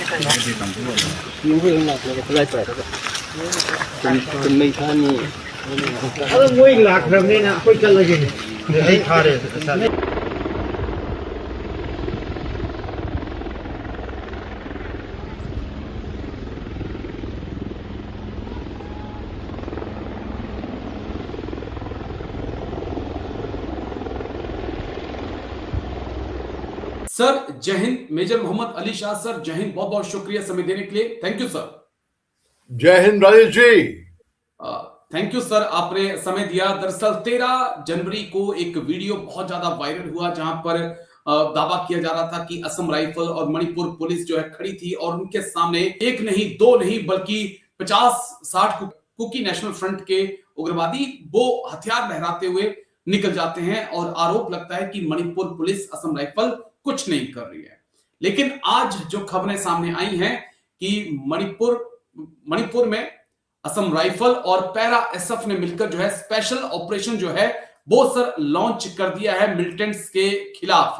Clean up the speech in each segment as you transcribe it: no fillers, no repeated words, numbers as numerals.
Alam mo yung lakram din ako talaga. Ay, kare. Sir जय Hind. Major Mohammad Ali Shah sir, जय हिंद। बहुत बहुत शुक्रिया समय देने के लिए। Thank you sir. जय Hind Rajesh ji. Thank you sir, आपने समय दिया। दरअसल 13 जनवरी को एक वीडियो बहुत ज्यादा वायरल हुआ जहां पर दावा किया जा रहा था कि असम राइफल और मणिपुर पुलिस जो है खड़ी थी और उनके सामने एक नहीं दो नहीं बल्कि 50-60 कुकी नेशनल फ्रंट के उग्रवादी वो हथियार लहराते हुए निकल जाते हैं और आरोप लगता है कि मणिपुर पुलिस असम राइफल कुछ नहीं कर रही है। लेकिन आज जो खबरें सामने आई हैं कि मणिपुर में असम राइफल और पैरा एसएफ ने मिलकर जो है स्पेशल ऑपरेशन जो है वो सर लॉन्च कर दिया है मिलिटेंट्स के खिलाफ।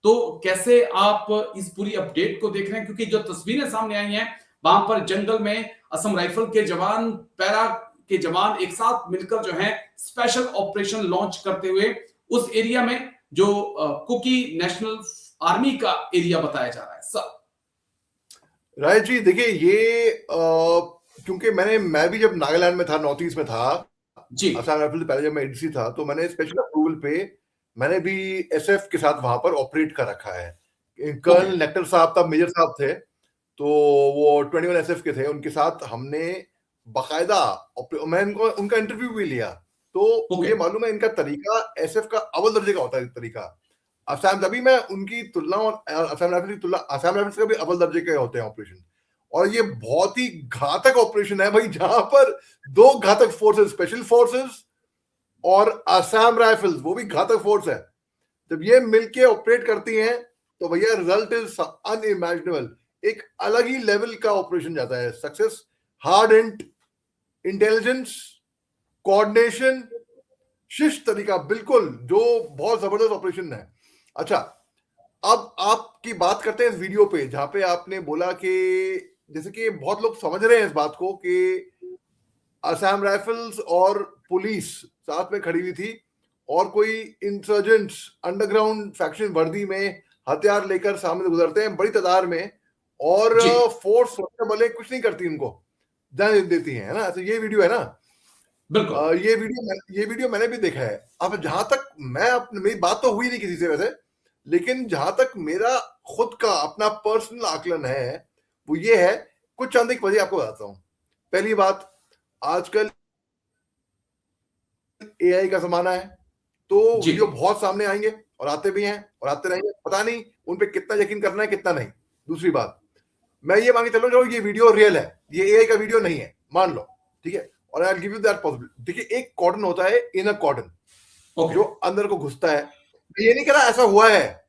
तो कैसे आप इस पूरी अपडेट को देख रहे हैं, क्योंकि जो तस्वीरें सामने आई हैं वहां पर जंगल में असम राइफल के जवान, पैरा के जवान एक साथ मिलकर जो है स्पेशल ऑपरेशन लॉन्च करते हुए उस एरिया में जो कुकी नेशनल आर्मी का एरिया बताया जा रहा है। सर राय जी देखिए, ये क्योंकि मैं भी जब नागालैंड में था, नॉर्थ ईस्ट में था जी, असम राइफल से पहले जब मैं एडीसी था, तो मैंने स्पेशल अप्रूवल पे मैंने भी एसएफ के साथ वहां पर ऑपरेट कर रखा है। कर्नल नेक्टर साहब तब मेजर साहब थे, तो वो 21 एसएफ के थे, उनके साथ हमने बाकायदा मैं उनका इंटरव्यू भी लिया, तो मुझे मालूम है इनका तरीका एसएफ का अव्वल दर्जे का होता है तरीका। असम, तभी मैं उनकी तुलना और असम राइफल की तुलना, असम राइफल्स का भी अव्वल दर्जे के होते हैं ऑपरेशन, और ये बहुत ही घातक ऑपरेशन है भाई, जहां पर दो घातक फोर्सेस, स्पेशल फोर्सेस और असम राइफल्स, वो भी घातक फोर्स है, जब ये मिलके ऑपरेट करती हैं तो भैया रिजल्ट इज अनइमेजिनेबल। एक अलग ही लेवल का ऑपरेशन जाता है। Success, hard and intelligence, coordination, शिष्ट तरीका, बिल्कुल जो बहुत जबरदस्त ऑपरेशन है। अच्छा, अब आपकी बात करते हैं इस वीडियो पे, जहां पे आपने बोला कि जैसे कि बहुत लोग समझ रहे हैं इस बात को कि असम राइफल्स और पुलिस साथ में खड़ी हुई थी और कोई इंसर्जेंट्स अंडरग्राउंड फैक्शन वर्दी में हथियार लेकर सामने गुजरते हैं बड़ी तादाद में, और फोर्स बले कुछ नहीं करती, उनको जान देती है ना। तो ये वीडियो है ना, बिल्कुल ये वीडियो मैंने भी देखा है। अब जहां तक मेरी बात तो हुई नहीं किसी से वैसे, लेकिन जहां तक मेरा खुद का अपना पर्सनल आकलन है वो ये है, कुछ चंद एक वजह आपको बताता हूं। पहली बात, आजकल एआई का जमाना है, तो वीडियो बहुत सामने आएंगे और आते भी हैं और आते रहेंगे, पता नहीं उन पे कितना यकीन करना है कितना नहीं। दूसरी बात, मैं ये मान के चलो जो ये वीडियो रियल है, ये एआई का वीडियो नहीं है, मान लो, ठीक है, और I will give you that possibility. देखिए, एक कॉर्डन होता है, इनर कॉर्डन, जो अंदर को घुसता है। मैं ये नहीं कह रहा ऐसा हुआ है,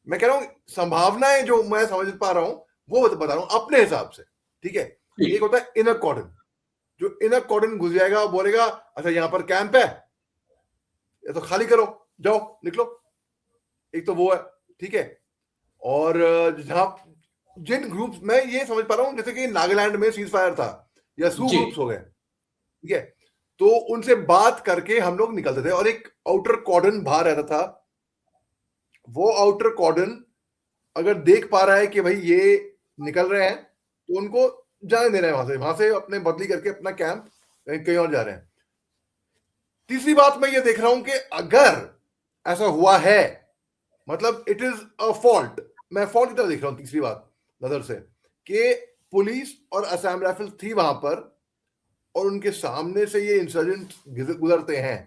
मैं कह रहा हूं संभावनाएं जो मैं समझ पा रहा हूं वो बता रहा हूं अपने हिसाब से, ठीक है। एक होता है इनर कॉर्डन, जो इनर कॉर्डन घुस जाएगा, बोलेगा अच्छा यहां पर कैंप है, या तो खाली करो, जाओ निकलो, एक तो वो है, ठीक है। और जहां जिन ग्रुप्स, मैं ये समझ पा रहा हूं जैसे कि नागालैंड में सीज फायर था या सू ग्रुप्स हो गए, ठीक है, तो उनसे बात करके हम लोग निकलते थे और एक आउटर कॉर्डन बाहर रहता था। वो आउटर कॉर्डन अगर देख पा रहा है कि भाई ये निकल रहे हैं, तो उनको जाने देना है, वहां से अपने बदली करके अपना कैंप कहीं और जा रहे हैं। तीसरी बात मैं ये देख रहा हूं कि अगर ऐसा हुआ है, मतलब इट इज अ फॉल्ट, मैं फॉल्ट की तरह देख रहा हूं तीसरी बात नजर से, कि पुलिस और असम राइफल्स थी वहां पर और उनके सामने से ये इंसर्जेंट गुजरते हैं,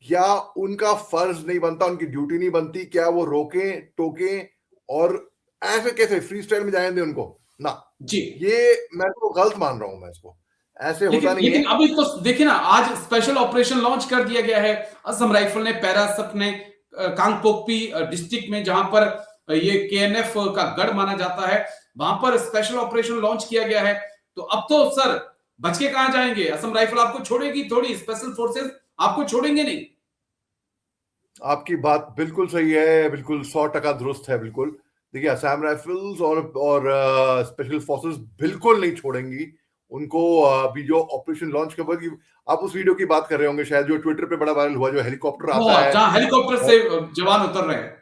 क्या उनका फर्ज नहीं बनता, उनकी ड्यूटी नहीं बनती, क्या वो रोकें टोकें और ऐसे कैसे फ्री स्टाइल में जाने दें उनको ना जी। ये मैं तो गलत मान रहा हूं, मैं इसको ऐसे होता नहीं है। लेकिन अभी तो देखिए ना, आज स्पेशल ऑपरेशन लॉन्च कर दिया गया है असम राइफल ने, पैरा एसएफ ने, कांगपोकपी डिस्ट्रिक्ट में जहां पर ये केएनएफ का गढ़ माना जाता है, वहां पर स्पेशल ऑपरेशन लॉन्च किया गया है। तो अब तो सर बच के कहां जाएंगे, असम राइफल आपको छोड़ेगी थोड़ी, स्पेशल फोर्सेस आपको छोड़ेंगे नहीं। आपकी बात बिल्कुल सही है, बिल्कुल 100% दुरुस्त है, बिल्कुल। देखिए असम राइफल्स और स्पेशल फोर्सेस बिल्कुल नहीं छोड़ेंगी उनको। अभी जो ऑपरेशन लॉन्च के बाद आप उस वीडियो की बात कर रहे होंगे शायद, जो ट्विटर पे बड़ा वायरल हुआ, जो हेलीकॉप्टर आता बहुत, है जहां हेलीकॉप्टर से जवान उतर रहे हैं,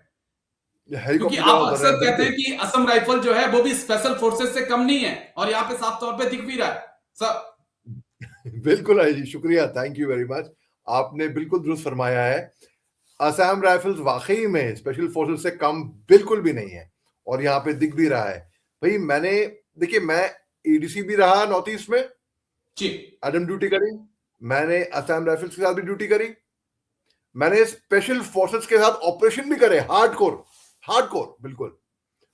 क्योंकि हेलीकॉप्टर आप जवान उतर रहे अक्सर हैं, कहते हैं बिल्कुल। कि असम राइफल जो है वो भी स्पेशल फोर्सेस से कम नहीं है, और यहाँ पे साफ तौर पे दिख भी रहा है सर। बिल्कुल है जी, शुक्रिया, थैंक यू वेरी मच। आपने बिल्कुल दुरुस्त फरमाया है। असम राइफल्स वाकई में स्पेशल फोर्सेस से कम बिल्कुल भी नहीं है, और यहाँ पे दिख भी रहा है। भाई देखिए मैं एडीसी भी रहा नॉर्थ ईस्ट में, जी एडम ड्यूटी करी, मैंने असम राइफल्स के साथ भी ड्यूटी करी, मैंने स्पेशल फोर्सेस के साथ ऑपरेशन भी करे, हार्डकोर हार्डकोर बिल्कुल।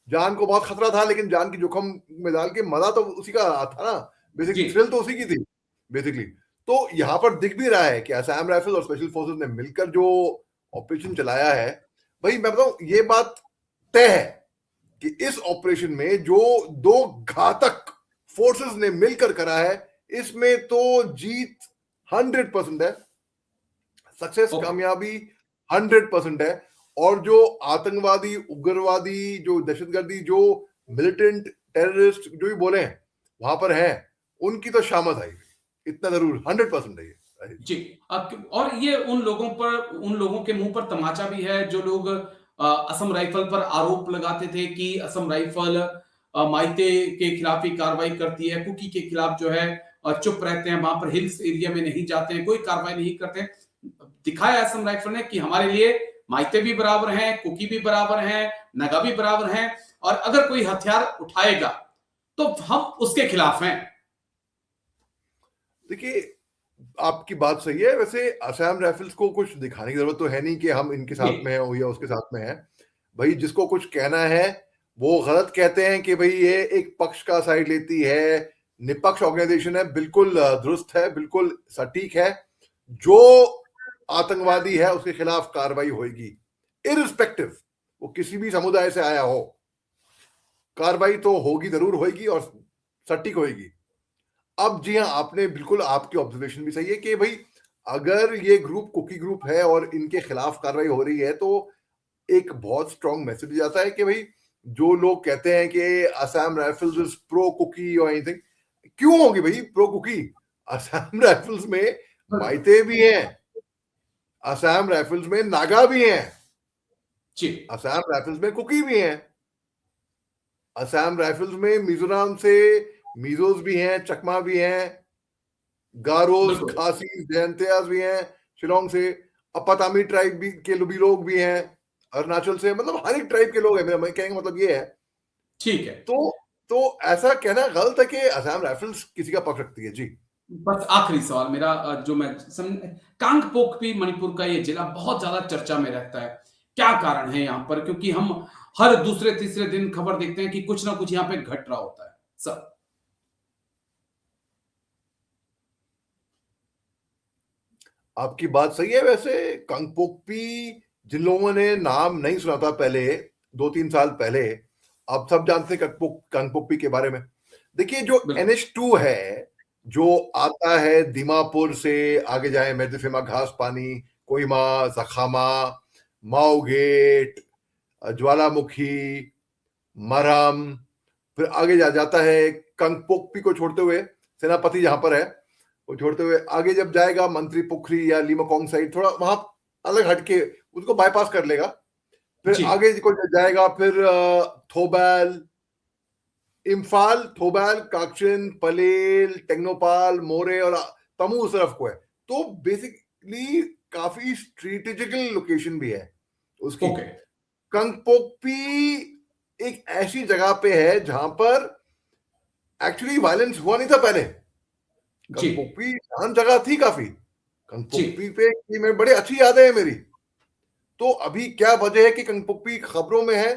जान को बहुत खतरा था, लेकिन जान की जोखम में डाल के मजा तो उसी का था ना, जी बेसिक थ्रिल तो उसी की थी बेसिकली। तो यहां पर दिख भी रहा है कि असम राइफल और स्पेशल फोर्सेस ने मिलकर जो ऑपरेशन चलाया है, भाई मैं बताऊं ये बात तय है कि इस ऑपरेशन में जो दो घातक फोर्सेस ने मिलकर करा है, इसमें तो जीत 100% है, सक्सेस ओके कामयाबी 100% है। और जो आतंकवादी, उग्रवादी, जो दहशतगर्दी, जो मिलिटेंट टेररिस्ट जो भी बोले हैं वहां पर हैं, उनकी तो शामत आई, इतना जरूर 100% है ये। जी। और ये उन लोगों के मुंह पर तमाचा भी है जो लोग असम राइफल पर आरोप लगाते थे कि असम राइफल माइते के खिलाफ ही कार्रवाई करती है, कुकी के खिलाफ जो है चुप रहते हैं, वहां पर हिल्स एरिया में नहीं जाते हैं, कोई कार्रवाई नहीं करते हैं। दिखाया असम राइफल ने कि हमारे लिए माइते भी बराबर हैं, कुकी भी बराबर हैं, नगा भी बराबर हैं, और अगर कोई हथियार उठाएगा तो हम उसके खिलाफ हैं। देखिए आपकी बात सही है, वैसे असम राइफल्स को कुछ दिखाने की जरूरत तो है नहीं कि हम इनके जी साथ में हैं या उसके साथ में हैं। भाई जिसको कुछ कहना है वो गलत कहते हैं कि भाई ये एक पक्ष का साइड लेती है, निपक्ष ऑर्गेनाइजेशन है, बिल्कुल दुरुस्त है, बिल्कुल सटीक है। जो आतंकवादी है उसके खिलाफ कार्रवाई होगी, इररिस्पेक्टिव वो किसी भी समुदाय से आया हो, कार्रवाई तो होगी, जरूर होगी और सटीक होगी। अब जी हाँ, आपने बिल्कुल, आपकी ऑब्जर्वेशन भी सही है कि भाई अगर ये ग्रुप कुकी ग्रुप है और इनके खिलाफ कार्रवाई हो रही है, तो एक बहुत स्ट्रॉन्ग मैसेज जाता है कि भाई जो लोग कहते हैं कि Assam Rifles is pro Kuki और एनीथिंग, क्यों होगी भाई प्रो कुकी? असम राइफल्स में माइते भी हैं, असम राइफल्स में नागा भी हैं, जी असम राइफल्स में कुकी भी हैं, असम राइफल्स में मिजोरम से मिजोस भी हैं, चकमा भी हैं, गारोस, बिल्कुल खासी, जयंतियास भी हैं शिलोंग से, अपतामी ट्राइब के लोग भी हैं अरुणाचल से, मतलब हर एक ट्राइब के लोग हैं। मेरा कहने का मतलब ये है। ठीक है। तो तो ऐसा कहना गलत है कि असम राइफल्स किसी का पक्ष रखती है जी। बस आखिरी सवाल मेरा, जो मैं कांगपोकपी मणिपुर का ये जिला बहुत ज्यादा चर्चा में रहता है, क्या कारण है यहाँ पर? क्योंकि हम हर दूसरे तीसरे दिन खबर देखते हैं कि कुछ ना कुछ यहाँ पे घट रहा होता है सर। आपकी बात सही है। वैसे कांगपोकपी, जिन लोगों ने नाम नहीं सुना था पहले 2-3 साल पहले, अब सब जानते हैं कांगपोकपी के बारे में। देखिए जो बिल्कुल NH2 है, जो आता है दीमापुर से, आगे जाए मेदफिमा, घास पानी, कोहिमा, जखामा, माओ गेट, ज्वालामुखी, मरहम, फिर आगे जाता है कांगपोकपी को छोड़ते हुए, सेनापति जहां पर है वो छोड़ते हुए आगे जब जाएगा मंत्री पुखरी या लीमाकोंग साइड, थोड़ा वहां अलग हटके उसको बाईपास कर लेगा, फिर जी आगे को जाएगा, फिर थोबैल, इम्फाल, थोबैल, काक्चिन, पलेल, टेक्नोपाल, मोरे और तमू उस तरफ को है। तो बेसिकली काफी स्ट्रेटेजिकल लोकेशन भी है उसकी। ओके कांगपोकपी एक ऐसी जगह पे है जहां पर एक्चुअली वायलेंस हुआ नहीं था पहले। जी कांगपोकपी शांत जगह थी काफी, जी कांगपोकपी पे की मैं बड़े अच्छी यादें हैं मेरी। तो अभी क्या वजह है कि कांगपोकपी खबरों में है?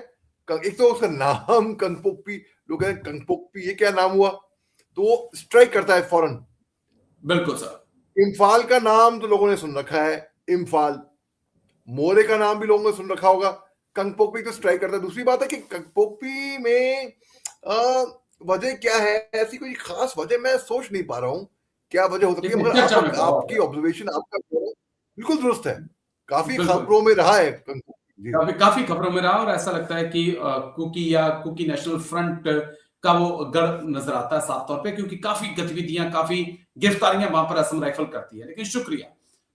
एक तो उसका नाम कांगपोकपी, लोग कहते हैं कांगपोकपी ये क्या नाम हुआ, तो स्ट्राइक करता है फौरन। बिल्कुल सर। इम्फाल का नाम तो लोगों ने सुन रखा है, इम्फाल, मोरे का नाम भी लोगों ने सुन रखा होगा, कांगपोकपी तो स्ट्राइक करता है। दूसरी बात है कि कांगपोकपी में वजह क्या है? ऐसी कोई खास वजह मैं सोच नहीं पा रहा हूँ क्या वजह हो सकती है, लेकिन मगर चर्चा में बहुत आपकी है। ऑब्जर्वेशन, आपका बिल्कुल दुरुस्त है। काफी बिल्कुल खबरों में रहा है कांगपोकपी। काफी खबरों में रहा और ऐसा लगता है कि कुकी नेशनल फ्रंट का वो गढ़ नजर आता है साफ तौर पे, क्योंकि काफी गतिविधियां, काफी गिरफ्तारियां वहां पर असम राइफल करती है। लेकिन शुक्रिया,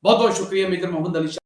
बहुत बहुत शुक्रिया मेजर मोहम्मद अली शाह।